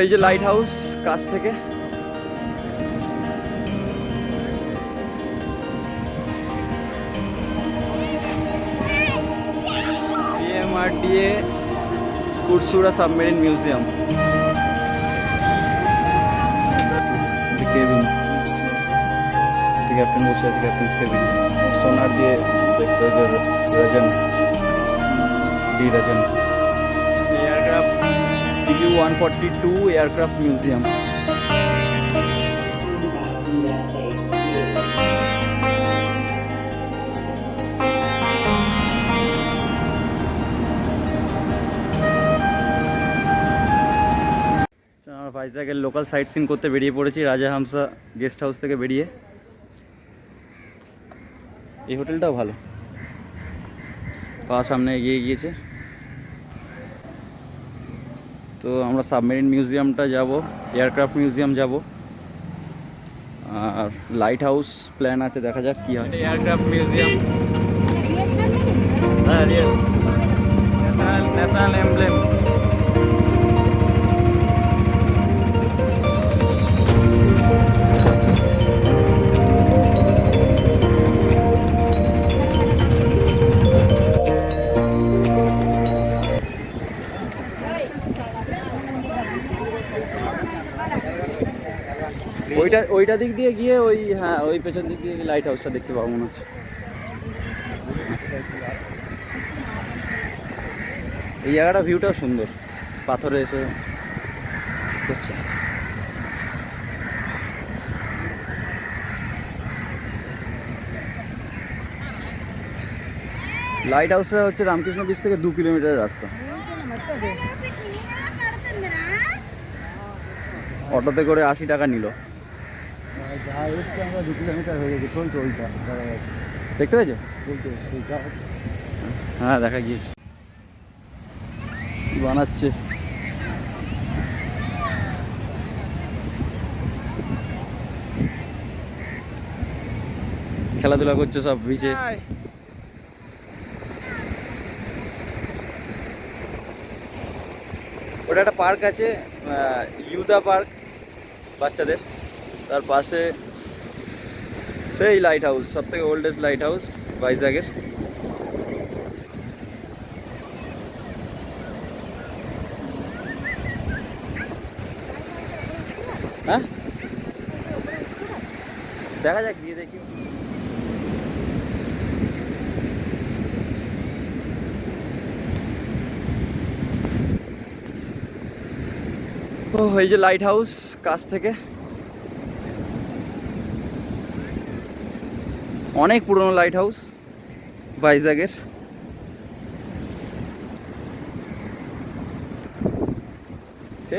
এই যে light house কাছ থেকে PMRDA Kursura Submarine Museum. The cabin. The captain বসে আছে, captain's cabin. সোনার দিয়ে দেখতে হবে রাজন ডি রাজন। Aircraft TU-142 Aircraft Museum. ভাইজাগের লোকাল সাইট সিন করতে বেরিয়ে পড়েছি রাজাহামসা গেস্ট হাউস থেকে বেরিয়ে। এই হোটেলটাও ভালো, পা সামনে এগিয়ে গিয়েছে। তো আমরা সাবমেরিন মিউজিয়ামটা যাব, এয়ারক্রাফট মিউজিয়াম যাব, আর লাইট হাউস প্ল্যান আছে, দেখা যাক কী হয়। এয়ারক্রাফট মিউজিয়াম, হ্যাঁ রিয়েল ন্যাশনাল এমব্লেম। ওইটা দিক দিয়ে গিয়ে ওই পেছন দিক দিয়ে লাইট হাউসটা দেখতে পাবো মনে হচ্ছে। এই জায়গাটা ভিউটাও সুন্দর, পাথরে এসে হচ্ছে। লাইট হাউসটা হচ্ছে রামকৃষ্ণ ব্রিজ থেকে 2 কিলোমিটারের রাস্তা। অটোতে করে 80 টাকা নিল। 2 কিলোমিটার হয়ে গেছে, চলছে ওইটা দেখতে পেয়েছো? হ্যাঁ দেখা গিয়েছে, বানাচ্ছে। খেলাধুলা করছে সব বিচে। ওটা একটা পার্ক আছে, ইউদা পার্ক বাচ্চাদের, তার পাশে সেই লাইট হাউস, সব থেকে ওল্ডেস্ট লাইট হাউস ভাইজাগের। হ্যাঁ দেখা যাক, গিয়ে দেখি। ও এই যে লাইট হাউস কাছ থেকে, অনেক পুরনো লাইট হাউস ভাইজাগের।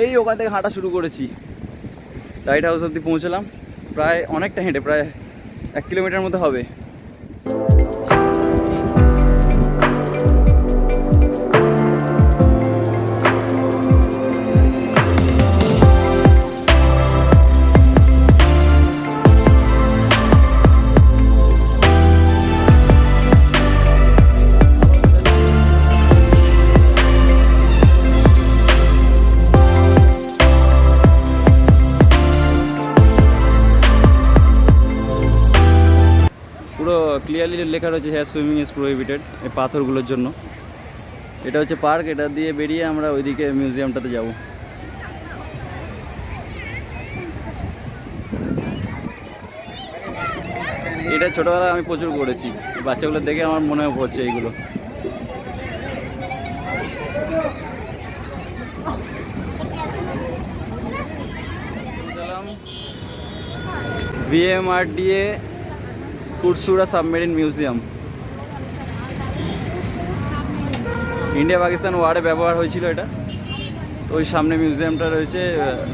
এই ওখান থেকে হাঁটা শুরু করেছি, লাইট হাউস অবধি পৌঁছলাম। প্রায় অনেকটা হেঁটে, প্রায় 1 কিলোমিটার মতো হবে। ক্লিয়ারলি লেখা রয়েছে হেয়ার সুইমিং ইজ প্রোহিবিটেড, এই পাথরগুলোর জন্য। এটা হচ্ছে পার্ক, এটা দিয়ে বেরিয়ে আমরা ওইদিকে মিউজিয়ামটাতে যাব। এটা ছোটোবেলায় আমি প্রচুর করেছি, বাচ্চাগুলো দেখে আমার মনে পড়ছে এইগুলো। VMRDA Kursura submarine museum. India Pakistan ওয়ারে ব্যবহার হয়েছিল এটা। তো ওই সামনে মিউজিয়ামটা রয়েছে,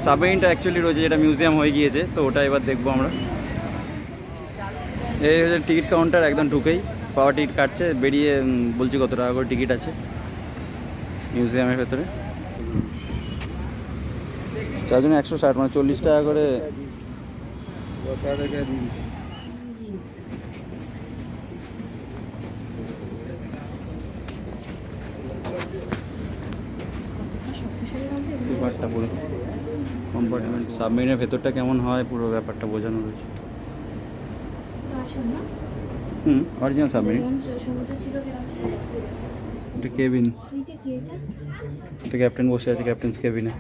সাবমেরিনটা অ্যাকচুয়ালি রয়েছে, যেটা মিউজিয়াম হয়ে গিয়েছে। তো ওটা এবার দেখবো আমরা। এই হচ্ছে টিকিট কাউন্টার, একদম ঢুকেই পাওয়ার টিকিট কাটছে, বেরিয়ে বলছি কত টাকা করে টিকিট আছে মিউজিয়ামের ভেতরে। চারজনে 160, মানে 40 টাকা করে। পুরো কম্পার্টমেন্ট। সাবমেরিনের ভেতরটা কেমন হয় পুরো ব্যাপারটা বোঝানো রয়েছে। Original submarine. এটা কেবিন, এটা ক্যাপ্টেন বসে আছে ক্যাপ্টেন্স কেবিনে।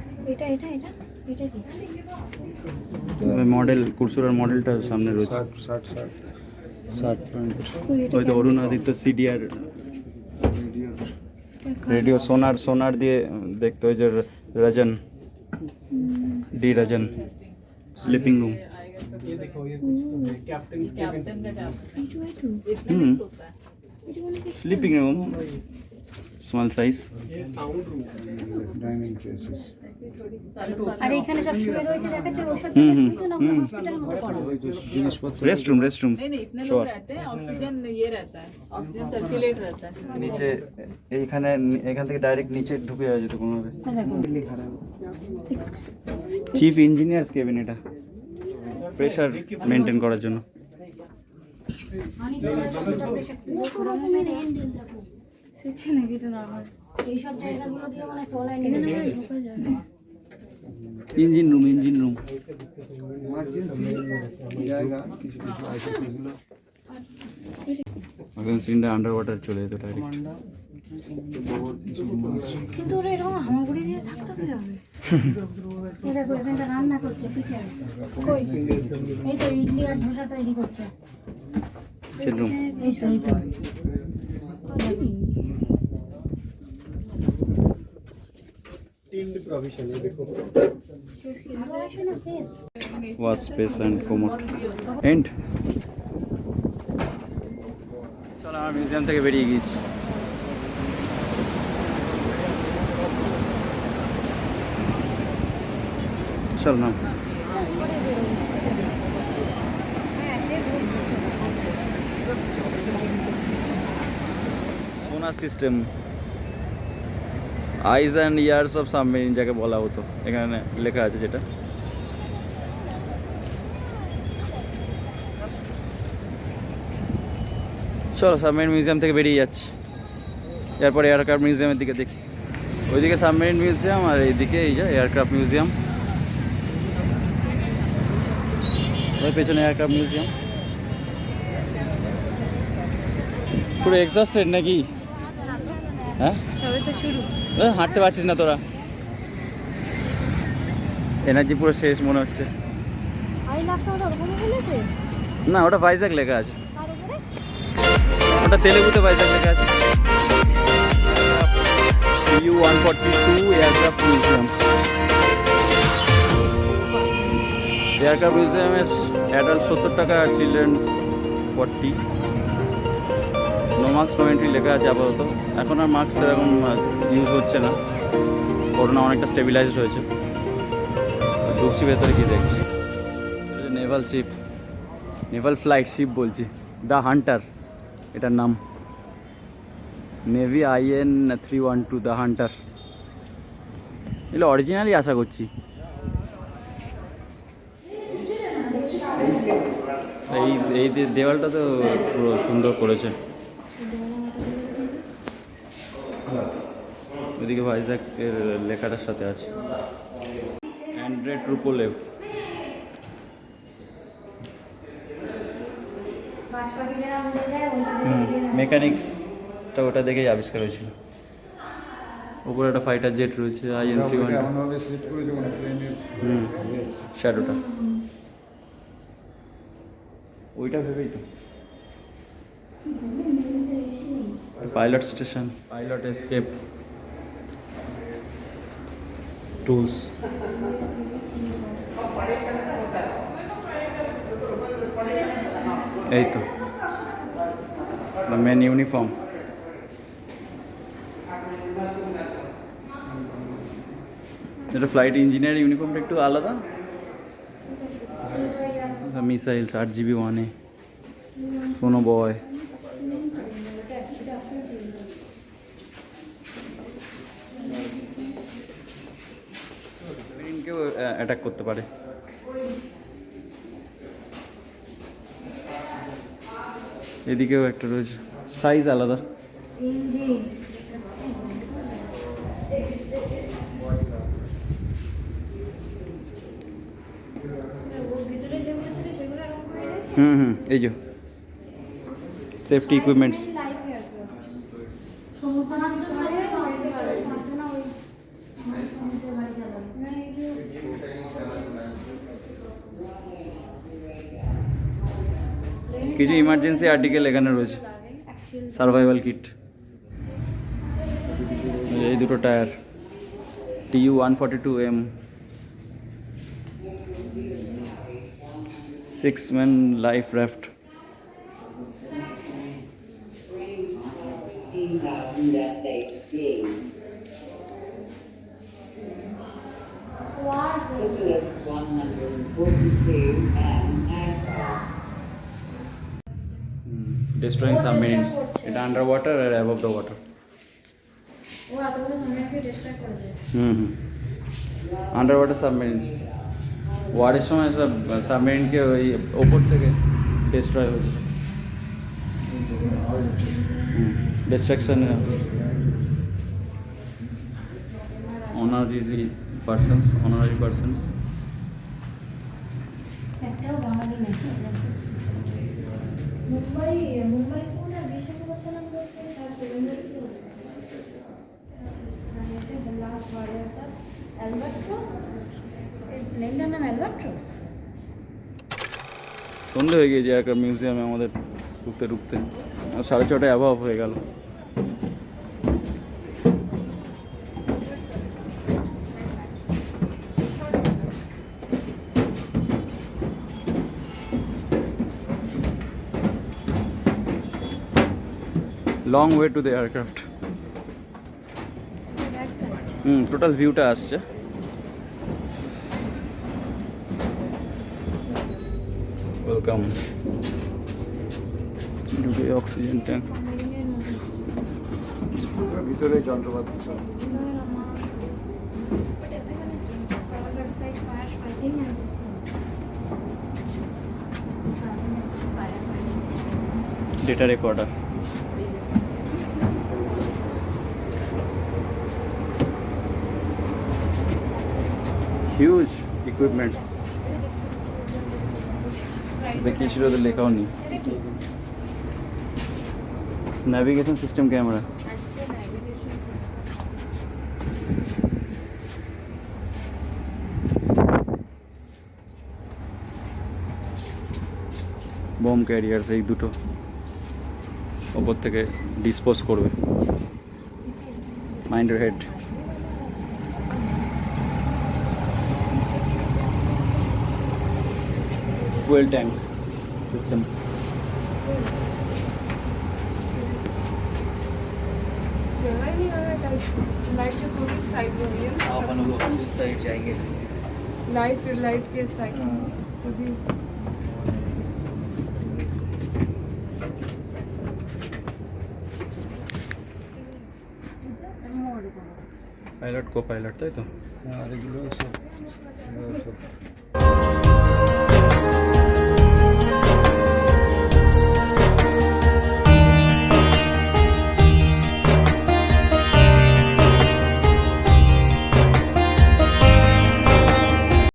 মডেল কুরসুরার মডেলটা সামনে রয়েছে। 60 ওই তো অরুণ আদিত্য সিডিআর রেডিও সোনার দিয়ে দেখতে। ওই যে রজন ডি রজন sleeping room. Sleeping room small size. আর এখানে সব শুয়ে রয়েছে দেখাচ্ছে ওসব হসপিটালের মতো করা रेस्ट रूम श्योर। ऑक्सीजन ये रहता है, ऑक्सीजन सर्कुलेट रहता है নিচে এইখানে এখান থেকে ডাইরেক্ট নিচে ঢুকে যাওয়া যেত কোনোভাবে। চিফ ইঞ্জিনিয়ার্স কেবিন, এটা প্রেসার মেনটেন করার জন্য। এইসব জায়গাগুলো দিয়ে মানে তলায় নিয়ে ঢোকা যাবে। ইঞ্জিন রুম এখন সিনটা আন্ডার ওয়াটার চলে যেত ডাইরেক্ট। কিন্তু ওরা এরকম হামাগুড়ি দিয়ে থাকতে যাবে। দেখো এখানটা রান্না করছে কিচেন। এই তো ইডলি আর ধোসা তৈরি করছে। সিনরুম এই তো ওয়াশ স্পেস অ্যান্ড কোমোড এন্ড। চলো আমরা মিউজিয়াম থেকে বেরিয়ে গিয়েছি। চল না sonar system eyes and ears of submarine যাকে বলা হতো, এখানে লেখা আছে যেটা। চলো সাবমেরিন মিউজিয়াম থেকে বেরিয়ে যাচ্ছি। এরপরে এয়ারক্রাফট মিউজিয়ামের দিকে দেখি। ওইদিকে সাবমেরিন মিউজিয়াম আর এইদিকে এই যে এয়ারক্রাফট মিউজিয়াম। ওই পেছনে এয়ারক্রাফট মিউজিয়াম। পুরো এক্সস্টেড নাকি? হ্যাঁ সবে তো শুরু। হাঁটতে পারছিস না তোরা? এনার্জি পুরো শেষ মনে হচ্ছে। না ওটা ভাইজাগ লেখা আছে, ওটা তেলেগুতে ভাইজাগ লেখা আছে। U-142 aircraft museum. এয়ারক্রাফট মিউজিয়ামে অ্যাডাল্ট 70 টাকা আর children's 40। No masks no entry লেখা আছে আপাতত। এখন আর মার্কস সেরকম ইউজ হচ্ছে না, করোনা অনেকটা স্টেবিলাইজড হয়েছে। ঢুকছি ভেতরে গিয়ে দেখছি। Naval ship, naval flight ship বলছি, দ্য হান্টার এটার নাম। Navy IN 312 the hunter. এগুলো অরিজিনালি আশা করছি। এই দেওয়ালটা তো পুরো সুন্দর করেছে। ওইদিকে ভাইজাগের লেখাটার সাথে আছে অ্যান্ড্রে ট্রুপোলেভ। মেকানিক্সটা ওটা দেখেই আবিষ্কার হয়েছিল। ওপরে একটা ফাইটার জেট রয়েছে IN 312। শ্যাডোটা ওইটা ভেবেই তো। Pilot station, pilot escape tools. এই তো মেন ইউনিফর্ম। এটা ফ্লাইট ইঞ্জিনিয়ার ইউনিফর্মটা একটু আলাদা। মিসাইলস 8GB 1A সোনো বয়। কেউ অ্যাটাক করতে পারে। এদিকেও একটা রয়েছে, সাইজ আলাদা। ওর ভিতরে যেগুলো ছিল সেগুলো এরকম করে রেখে হুম, এই যে সেফটি ইকুইপমেন্টস। লাইফে আর কি। সমুদ্র পাঁচজন হলে বাঁচতে পারে। পাঁচজন ওই সমুদ্রে গাড়ি চালাবে। না এই যে কিছু ইমার্জেন্সি আর্টিকেল এখানে রয়েছে, সার্ভাইভাল কিট। এই দুটো tyre TU 142M, 6-man life raft. Destroying submarines. এটা আন্ডার ওয়াটার আর অ্যাবভ দ্য ওয়াটার। ও এতগুলো সামনেকে ডিস্ট্রাক্ট করেছে। আন্ডার ওয়াটার সাবমেরিনস ওয়ারের সময় সব সাবমেরিনকে ওই ওপর থেকে ডিস্ট্রয় হয়েছে। ডিস্ট্রাকশন অনারারি পারসনস একটাও বাঙালি নেই। মুম্বাই কোন আর বিশাখাপত্তনম করতে সাথে the last warriors of Albatross. প্লেনটার নাম অ্যালবাট্রস। সন্ধে হয়ে গিয়েছে একটা মিউজিয়ামে আমাদের ঢুকতে 6:30 অ্যাভাব হয়ে গেল। Long way to the aircraft. Total ভিউটা আসছে। Welcome oxygen tank. ভিতরে যন্ত্রপাতি সব। Data recorder. Huge equipments. দেখিয়েছিল তো লেখাও নেই। Navigation system camera. Bomb carrier এই দুটো ওপর থেকে ডিসপোজ করবে। মাইন্ডার হেড। fuel tank systems. चला नहीं आ रहा लाइट के थोड़ी साइड में है अपन लोग इस साइड जाएंगे। लाइट के साइड अभी पायलट को पायलट ताई तो আর এগুলো সব